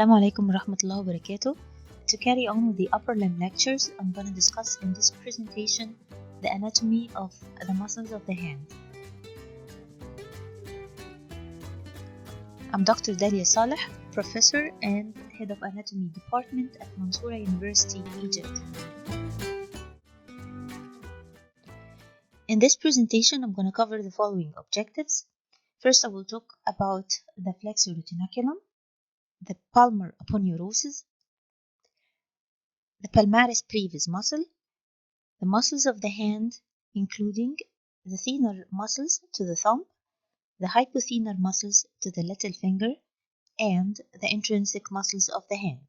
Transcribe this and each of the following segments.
Assalamu alaikum warahmatullahi wabarakatuh. To carry on with the upper limb lectures, I'm going to discuss in this presentation the anatomy of the muscles of the hand. I'm Dr. Dalia Saleh, Professor and Head of Anatomy Department at Mansoura University, Egypt. In this presentation, I'm going to cover the following objectives. First, I will talk about the flexor retinaculum, the palmar aponeurosis, the palmaris brevis muscle, the muscles of the hand, including the thenar muscles to the thumb, the hypothenar muscles to the little finger, and the intrinsic muscles of the hand.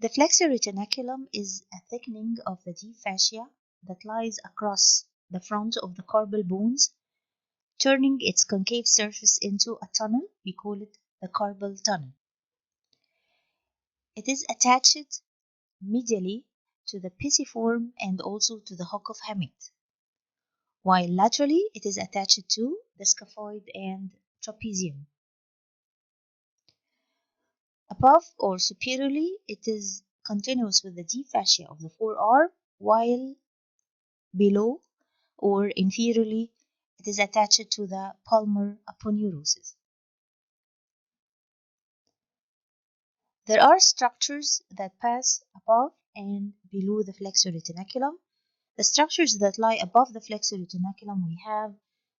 The flexor retinaculum is a thickening of the deep fascia that lies across the front of the carpal bones, turning its concave surface into a tunnel. We call it the carpal tunnel. It is attached medially to the pisiform and also to the hook of Hammett, while laterally it is attached to the scaphoid and trapezium. Above or superiorly, it is continuous with the deep fascia of the forearm, while below or inferiorly, it is attached to the palmar aponeurosis. There are structures that pass above and below the flexor retinaculum. The structures that lie above the flexor retinaculum, we have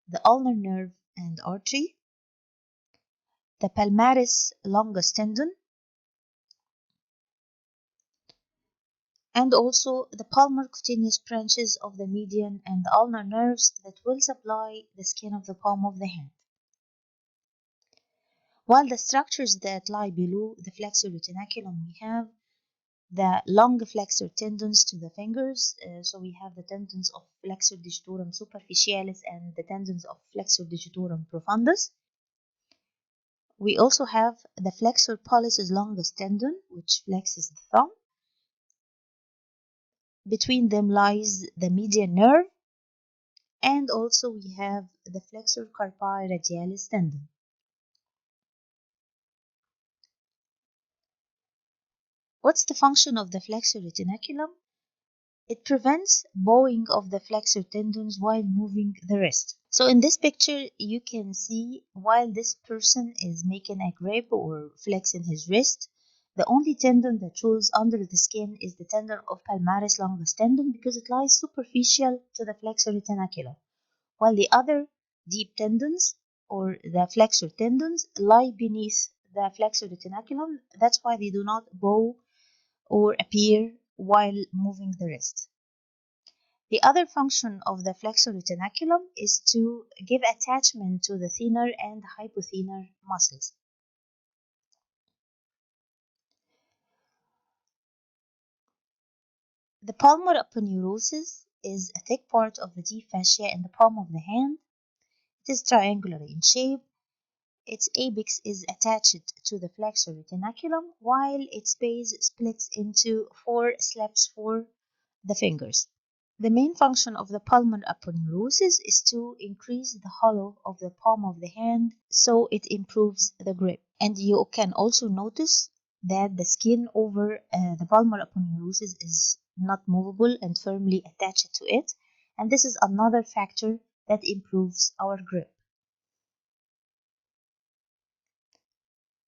the ulnar nerve and artery, the palmaris longus tendon, and also the palmar cutaneous branches of the median and the ulnar nerves that will supply the skin of the palm of the hand. While the structures that lie below the flexor retinaculum, we have the long flexor tendons to the fingers. So we have the tendons of flexor digitorum superficialis and the tendons of flexor digitorum profundus. We also have the flexor pollicis longus tendon, which flexes the thumb. Between them lies the median nerve, and also we have the flexor carpi radialis tendon. What's the function of the flexor retinaculum? It prevents bowing of the flexor tendons while moving the wrist. So in this picture, you can see while this person is making a grip or flexing his wrist, the only tendon that shows under the skin is the tendon of palmaris longus tendon because it lies superficial to the flexor retinaculum, while the other deep tendons or the flexor tendons lie beneath the flexor retinaculum. That's why they do not bow or appear while moving the wrist. The other function of the flexor retinaculum is to give attachment to the thenar and hypothenar muscles. The palmar aponeurosis is a thick part of the deep fascia in the palm of the hand. It is triangular in shape. Its apex is attached to the flexor retinaculum, while its base splits into 4 slabs for the fingers. The main function of the palmar aponeurosis is to increase the hollow of the palm of the hand so it improves the grip. And you can also notice that the skin over the palmar aponeurosis is not movable and firmly attached to it. And this is another factor that improves our grip.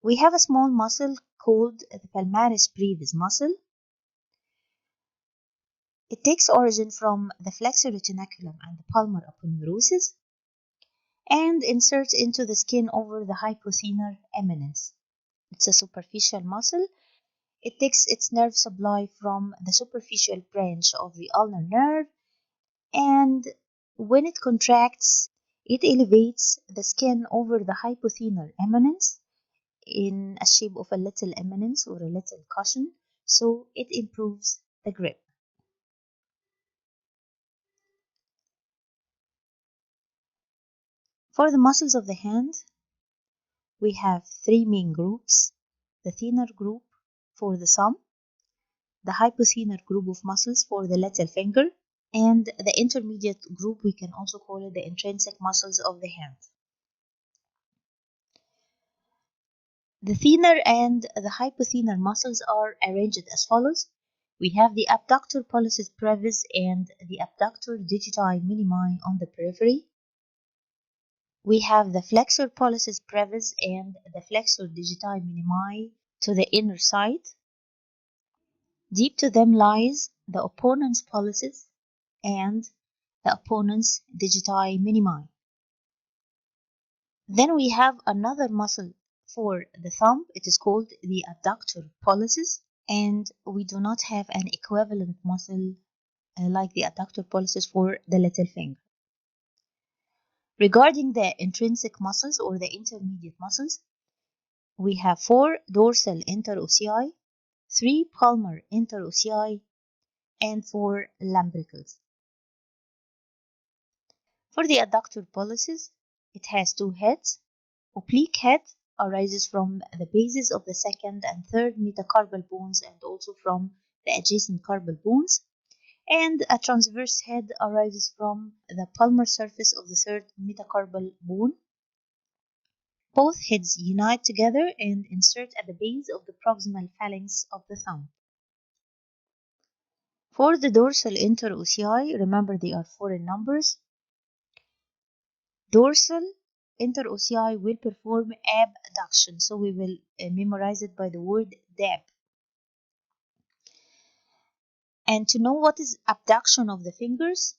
We have a small muscle called the palmaris brevis muscle. It takes origin from the flexor retinaculum and the palmar aponeurosis and inserts into the skin over the hypothenar eminence. It's a superficial muscle. It takes its nerve supply from the superficial branch of the ulnar nerve, and when it contracts, it elevates the skin over the hypothenar eminence in a shape of a little eminence or a little cushion, so it improves the grip. For the muscles of the hand, we have 3 main groups: the thenar group for the thumb, the hypothenar group of muscles for the little finger, and the intermediate group, we can also call it the intrinsic muscles of the hand. The thenar and the hypothenar muscles are arranged as follows. We have the abductor pollicis brevis and the abductor digiti minimi on the periphery. We have the flexor pollicis brevis and the flexor digiti minimi to the inner side. Deep to them lies the opponens pollicis and the opponens digiti minimi. Then we have another muscle for the thumb. It is called the abductor pollicis, and we do not have an equivalent muscle like the adductor pollicis for the little finger. Regarding the intrinsic muscles or the intermediate muscles, we have 4 dorsal interossei, 3 palmar interossei, and 4 lumbricals. For the adductor pollicis, it has 2 heads. Oblique head arises from the bases of the second and third metacarpal bones and also from the adjacent carpal bones. And a transverse head arises from the palmar surface of the third metacarpal bone. Both heads unite together and insert at the base of the proximal phalanx of the thumb. For the dorsal interossei, remember they are 4 in numbers. Dorsal interossei will perform abduction, so we will memorize it by the word dab. And to know what is abduction of the fingers,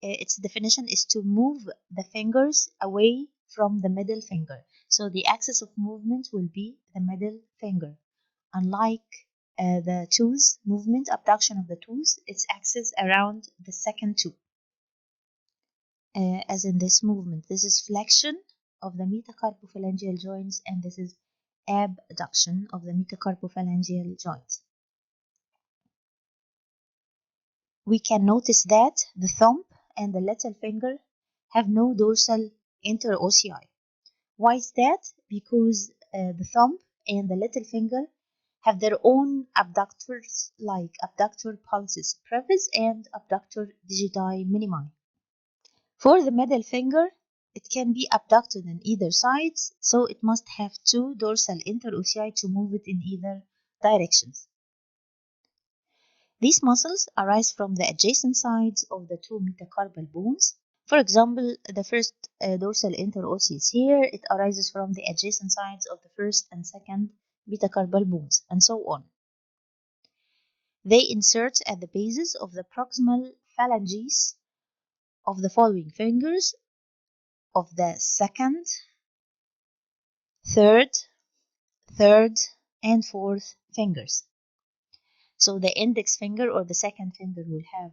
its definition is to move the fingers away from the middle finger. So the axis of movement will be the middle finger. Unlike the tooth movement, abduction of the tooth, its axis around the second tooth. As in this movement, this is flexion of the metacarpophalangeal joints, and this is abduction of the metacarpophalangeal joints. We can notice that the thumb and the little finger have no dorsal interossei. Why is that? Because the thumb and the little finger have their own abductors like abductor pollicis brevis and abductor digiti minimi. For the middle finger, it can be abducted in either sides, so it must have 2 dorsal interossei to move it in either directions. These muscles arise from the adjacent sides of the 2 metacarpal bones. For example, the first dorsal interosseous here, it arises from the adjacent sides of the first and second metacarpal bones, and so on. They insert at the bases of the proximal phalanges of the following fingers of the second, third, and fourth fingers. So the index finger or the second finger will have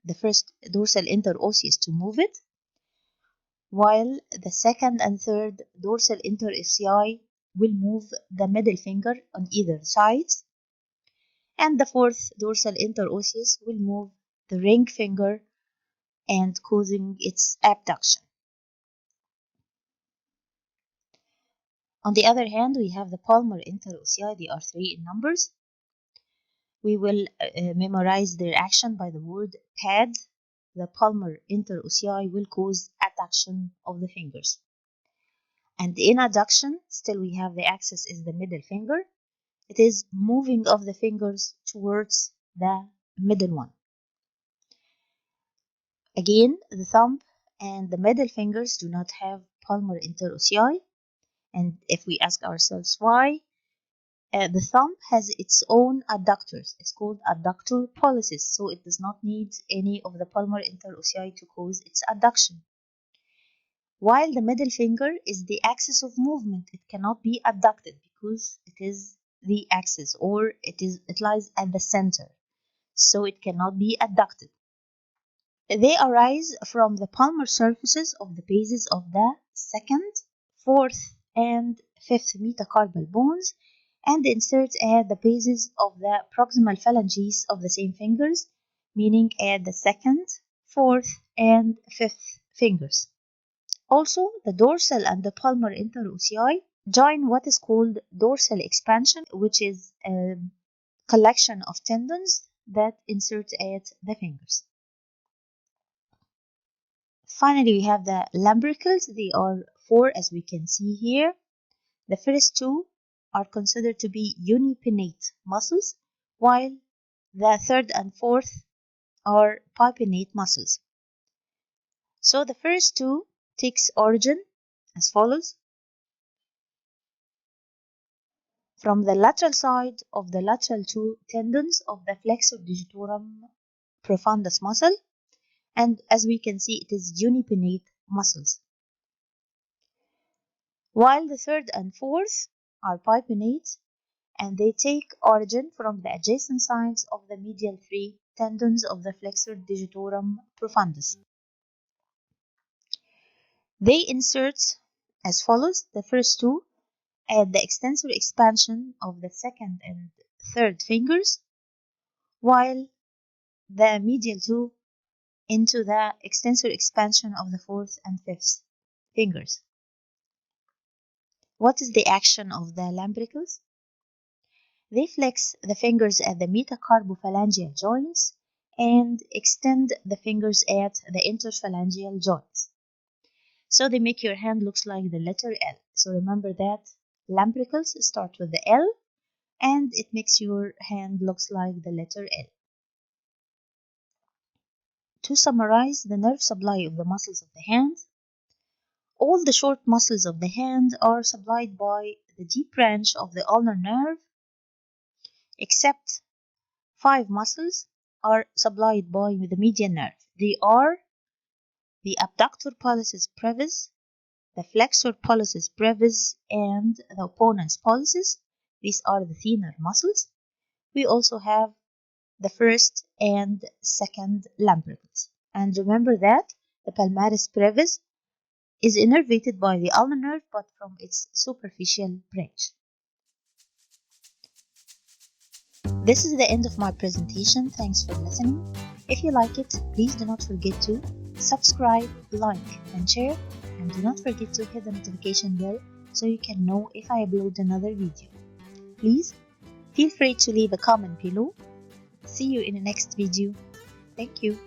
the first dorsal interosseous to move it, while the second and third dorsal interossei will move the middle finger on either side, and the fourth dorsal interosseous will move the ring finger and causing its abduction. On the other hand, we have the palmar interossei. They are 3 in numbers. We will memorize their action by the word pad. The palmar interossei will cause adduction of the fingers. And in adduction, still we have the axis is the middle finger. It is moving of the fingers towards the middle one. Again, the thumb and the middle fingers do not have palmar interossei. And if we ask ourselves why, the thumb has its own adductors. It's called adductor pollicis, so it does not need any of the palmar interossei to cause its adduction. While the middle finger is the axis of movement, it cannot be adducted because it is the axis, or it lies at the center, so it cannot be adducted. They arise from the palmar surfaces of the bases of the second, fourth, and fifth metacarpal bones, and insert at the bases of the proximal phalanges of the same fingers, meaning at the second, fourth, and fifth fingers. Also, the dorsal and the palmar interossei join what is called dorsal expansion, which is a collection of tendons that insert at the fingers. Finally, we have the lumbricals. They are 4, as we can see here. The first two are considered to be unipinnate muscles, while the third and fourth are bipinnate muscles. So the first two takes origin as follows. From the lateral side of the lateral two tendons of the flexor digitorum profundus muscle, and as we can see, it is unipinnate muscles. While the third and fourth are bipinnate, and they take origin from the adjacent sides of the medial three tendons of the flexor digitorum profundus. They insert as follows. The first two at the extensor expansion of the second and third fingers, while the medial two into the extensor expansion of the fourth and fifth fingers. What is the action of the lambricals? They flex the fingers at the metacarpophalangeal joints and extend the fingers at the interphalangeal joints. So they make your hand looks like the letter L. So remember that lambricals start with the L, and it makes your hand looks like the letter L. To summarize the nerve supply of the muscles of the hand, all the short muscles of the hand are supplied by the deep branch of the ulnar nerve, except 5 muscles are supplied by the median nerve. They are the abductor pollicis brevis, the flexor pollicis brevis, and the opponens pollicis. These are the thinner muscles. We also have the first and second lambricals. And remember that the palmaris brevis is innervated by the ulnar nerve, but from its superficial branch. This is the end of my presentation. Thanks for listening. If you like it, please do not forget to subscribe, like, and share. And do not forget to hit the notification bell so you can know if I upload another video. Please feel free to leave a comment below. See you in the next video. Thank you.